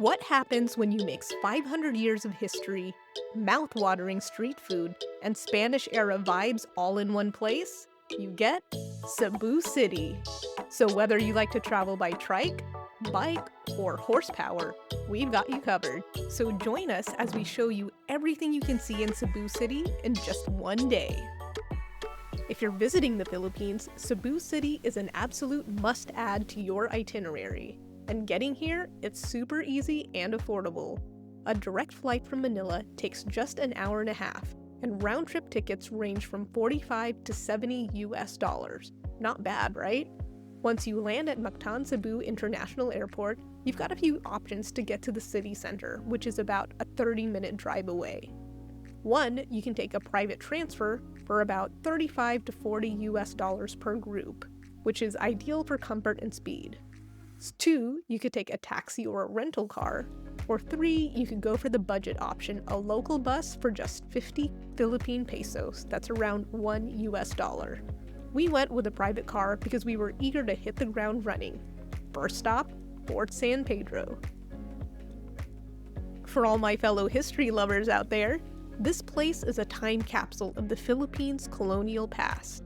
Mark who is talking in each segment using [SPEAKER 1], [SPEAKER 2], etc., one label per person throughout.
[SPEAKER 1] What happens when you mix 500 years of history, mouth-watering street food, and Spanish-era vibes all in one place? You get Cebu City. So whether you like to travel by trike, bike, or horsepower, we've got you covered. So join us as we show you everything you can see in Cebu City in just one day. If you're visiting the Philippines, Cebu City is an absolute must-add to your itinerary. And getting here, it's super easy and affordable. A direct flight from Manila takes just an hour and a half, and round-trip tickets range from $45 to $70. Not bad, right? Once you land at Mactan Cebu International Airport, you've got a few options to get to the city center, which is about a 30-minute drive away. One, you can take a private transfer for about $35 to $40 per group, which is ideal for comfort and speed. 2, you could take a taxi or a rental car. Or 3, you could go for the budget option, a local bus for just 50 Philippine pesos, that's around $1. We went with a private car because we were eager to hit the ground running. First stop, Fort San Pedro. For all my fellow history lovers out there, this place is a time capsule of the Philippines' colonial past.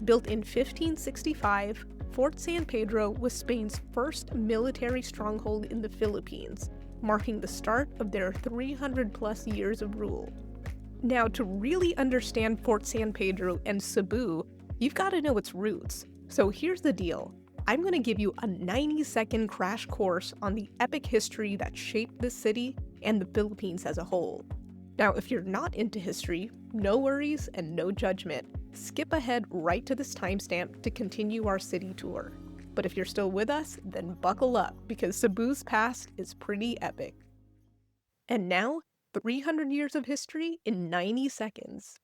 [SPEAKER 1] Built in 1565, Fort San Pedro was Spain's first military stronghold in the Philippines, marking the start of their 300-plus years of rule. Now, to really understand Fort San Pedro and Cebu, you've got to know its roots. So here's the deal. I'm going to give you a 90-second crash course on the epic history that shaped this city and the Philippines as a whole. Now, if you're not into history, no worries and no judgment. Skip ahead right to this timestamp to continue our city tour. But if you're still with us, then buckle up because Cebu's past is pretty epic. And now, 300 years of history in 90 seconds.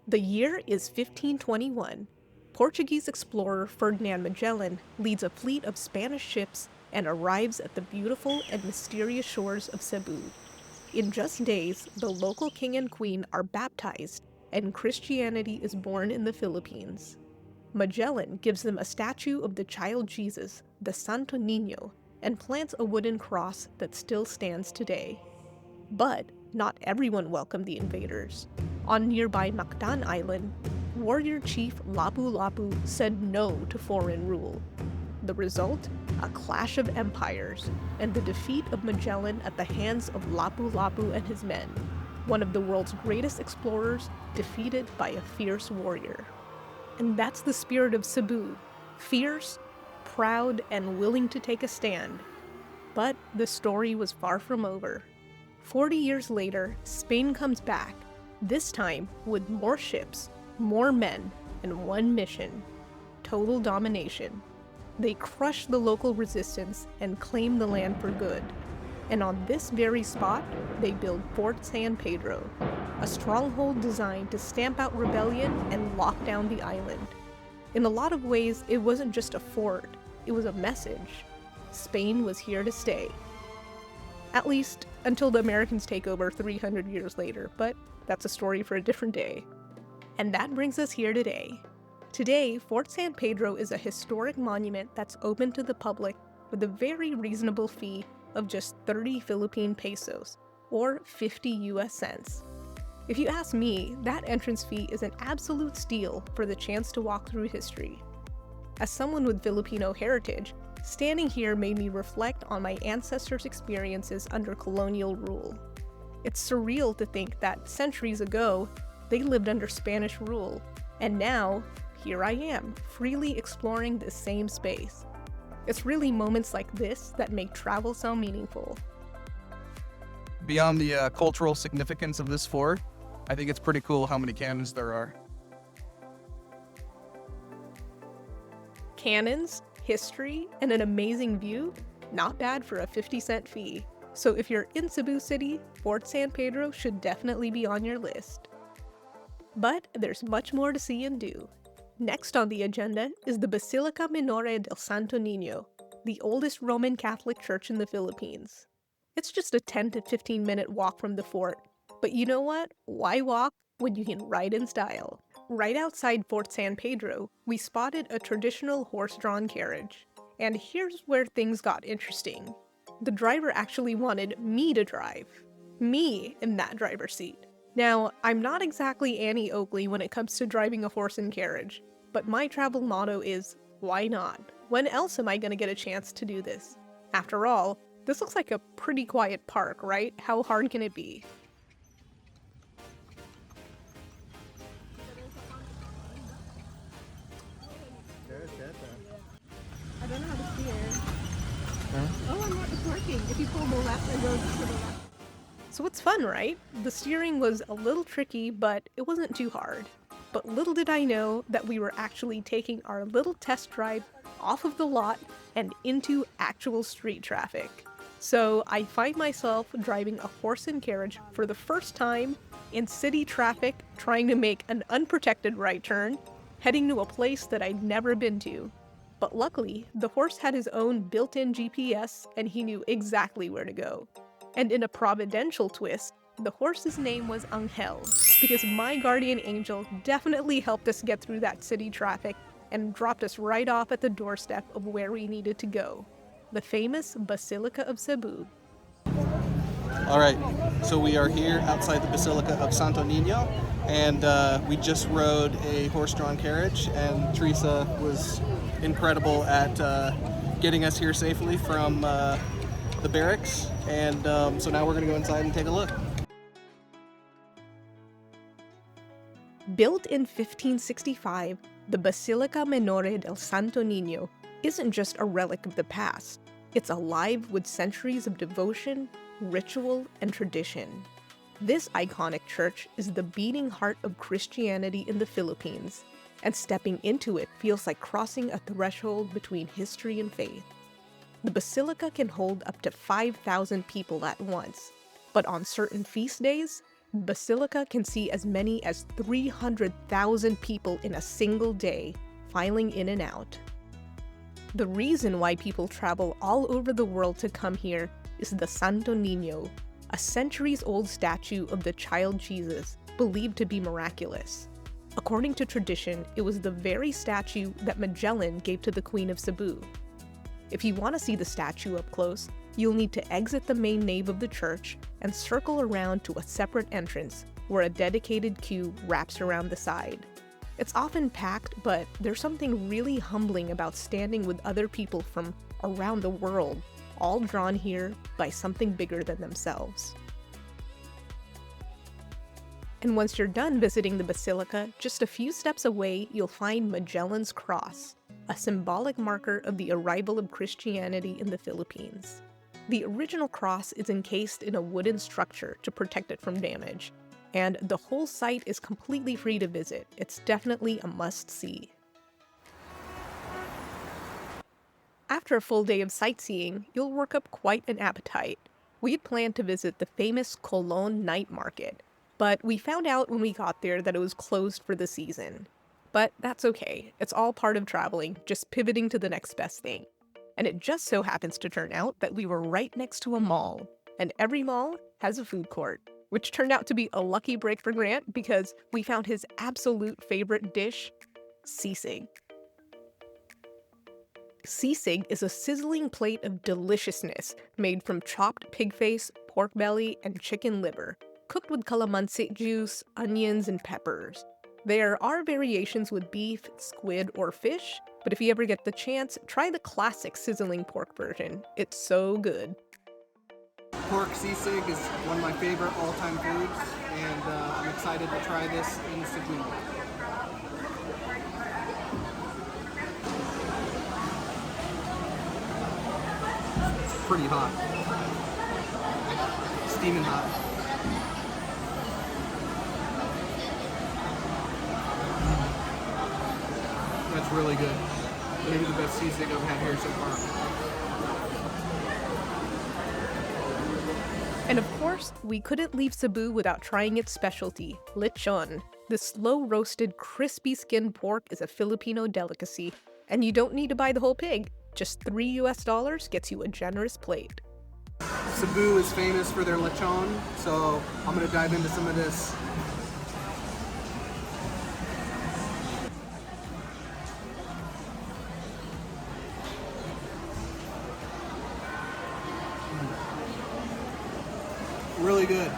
[SPEAKER 1] The year is 1521. Portuguese explorer Ferdinand Magellan leads a fleet of Spanish ships and arrives at the beautiful and mysterious shores of Cebu. In just days, the local king and queen are baptized, and Christianity is born in the Philippines. Magellan gives them a statue of the child Jesus, the Santo Niño, and plants a wooden cross that still stands today. But not everyone welcomed the invaders. On nearby Mactan Island, warrior chief Lapu-Lapu said no to foreign rule. The result? A clash of empires, and the defeat of Magellan at the hands of Lapu-Lapu and his men, one of the world's greatest explorers defeated by a fierce warrior. And that's the spirit of Cebu, fierce, proud, and willing to take a stand. But the story was far from over. 40 years later, Spain comes back, this time with more ships, more men, and one mission: total domination. They crush the local resistance and claim the land for good. And on this very spot, they build Fort San Pedro, a stronghold designed to stamp out rebellion and lock down the island. In a lot of ways, it wasn't just a fort, it was a message. Spain was here to stay. At least, until the Americans take over 300 years later, but that's a story for a different day. And that brings us here today. Today, Fort San Pedro is a historic monument that's open to the public with a very reasonable fee of just 30 Philippine pesos, or 50 US cents. If you ask me, that entrance fee is an absolute steal for the chance to walk through history. As someone with Filipino heritage, standing here made me reflect on my ancestors' experiences under colonial rule. It's surreal to think that centuries ago, they lived under Spanish rule, and now, here I am, freely exploring this same space. It's really moments like this that make travel so meaningful.
[SPEAKER 2] Beyond the cultural significance of this fort, I think it's pretty cool how many cannons there are.
[SPEAKER 1] Cannons, history, and an amazing view? Not bad for a 50-cent fee. So if you're in Cebu City, Fort San Pedro should definitely be on your list. But there's much more to see and do. Next on the agenda is the Basilica Minore del Santo Niño, the oldest Roman Catholic church in the Philippines. It's just a 10 to 15-minute walk from the fort. But you know what? Why walk when you can ride in style? Right outside Fort San Pedro, we spotted a traditional horse-drawn carriage. And here's where things got interesting. The driver actually wanted me to drive. Me in that driver's seat. Now, I'm not exactly Annie Oakley when it comes to driving a horse and carriage, but my travel motto is, why not? When else am I going to get a chance to do this? After all, this looks like a pretty quiet park, right? How hard can it be? I don't know how to steer. Huh? Oh, I'm not working. If you pull the left, it goes to the left. So it's fun, right? The steering was a little tricky, but it wasn't too hard. But little did I know that we were actually taking our little test drive off of the lot and into actual street traffic. So I find myself driving a horse and carriage for the first time in city traffic, trying to make an unprotected right turn, heading to a place that I'd never been to. But luckily, the horse had his own built-in GPS and he knew exactly where to go. And in a providential twist, the horse's name was Angel, because my guardian angel definitely helped us get through that city traffic and dropped us right off at the doorstep of where we needed to go, the famous Basilica of Cebu.
[SPEAKER 3] All right, so we are here outside the Basilica of Santo Niño, and we just rode a horse-drawn carriage, and Teresa was incredible at getting us here safely from the barracks, and so now we're going to go inside and take a look.
[SPEAKER 1] Built in 1565, the Basilica Menore del Santo Niño isn't just a relic of the past. It's alive with centuries of devotion, ritual, and tradition. This iconic church is the beating heart of Christianity in the Philippines, and stepping into it feels like crossing a threshold between history and faith. The basilica can hold up to 5,000 people at once, but on certain feast days, the basilica can see as many as 300,000 people in a single day, filing in and out. The reason why people travel all over the world to come here is the Santo Niño, a centuries-old statue of the child Jesus, believed to be miraculous. According to tradition, it was the very statue that Magellan gave to the Queen of Cebu. If you want to see the statue up close, you'll need to exit the main nave of the church and circle around to a separate entrance where a dedicated queue wraps around the side. It's often packed, but there's something really humbling about standing with other people from around the world, all drawn here by something bigger than themselves. And once you're done visiting the basilica, just a few steps away, you'll find Magellan's Cross, a symbolic marker of the arrival of Christianity in the Philippines. The original cross is encased in a wooden structure to protect it from damage, and the whole site is completely free to visit. It's definitely a must-see. After a full day of sightseeing, you'll work up quite an appetite. We'd planned to visit the famous Colonial night market, but we found out when we got there that it was closed for the season. But that's okay, it's all part of traveling, just pivoting to the next best thing. And it just so happens to turn out that we were right next to a mall, and every mall has a food court, which turned out to be a lucky break for Grant because we found his absolute favorite dish, Sisig. Sisig is a sizzling plate of deliciousness made from chopped pig face, pork belly, and chicken liver, cooked with calamansi juice, onions, and peppers. There are variations with beef, squid, or fish, but if you ever get the chance, try the classic sizzling pork version. It's so good.
[SPEAKER 3] Pork sisig is one of my favorite all-time foods, and I'm excited to try this in Cebu. It's pretty hot. Steaming hot. That's really good. Maybe the best sisig I've had here so far.
[SPEAKER 1] And of course, we couldn't leave Cebu without trying its specialty, Lechon. The slow-roasted, crispy-skinned pork is a Filipino delicacy, and you don't need to buy the whole pig. Just $3 gets you a generous plate.
[SPEAKER 3] Cebu is famous for their lechon, so I'm gonna dive into some of this. Really good.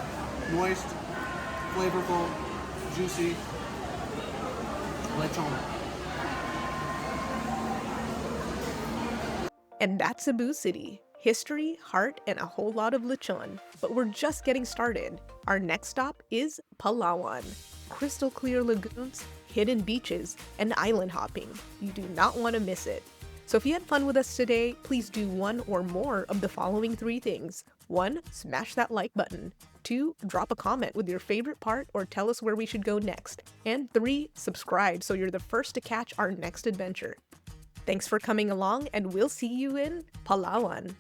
[SPEAKER 3] Moist, flavorful, juicy. Lechon.
[SPEAKER 1] And that's Cebu City. History, heart, and a whole lot of lechon. But we're just getting started. Our next stop is Palawan. Crystal clear lagoons, hidden beaches, and island hopping. You do not want to miss it. So if you had fun with us today, please do one or more of the following 3 things. 1. Smash that like button. 2. Drop a comment with your favorite part or tell us where we should go next. And 3. Subscribe so you're the first to catch our next adventure. Thanks for coming along, and we'll see you in Palawan.